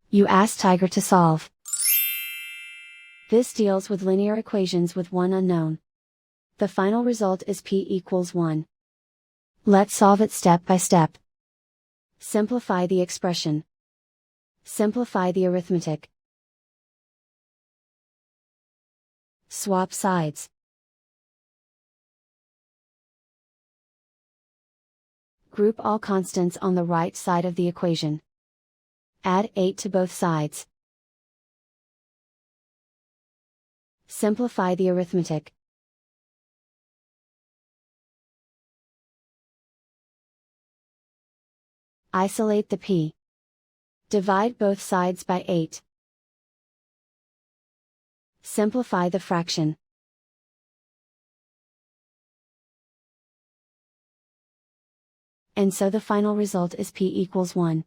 You ask Tiger to solve. This deals with linear equations with one unknown. The final result is p equals 1. Let's solve it step by step. Simplify the expression. Simplify the arithmetic. Swap sides. Group all constants on the right side of the equation. Add 8 to both sides. Simplify the arithmetic. Isolate the p. Divide both sides by 8. Simplify the fraction. And so the final result is p equals 1.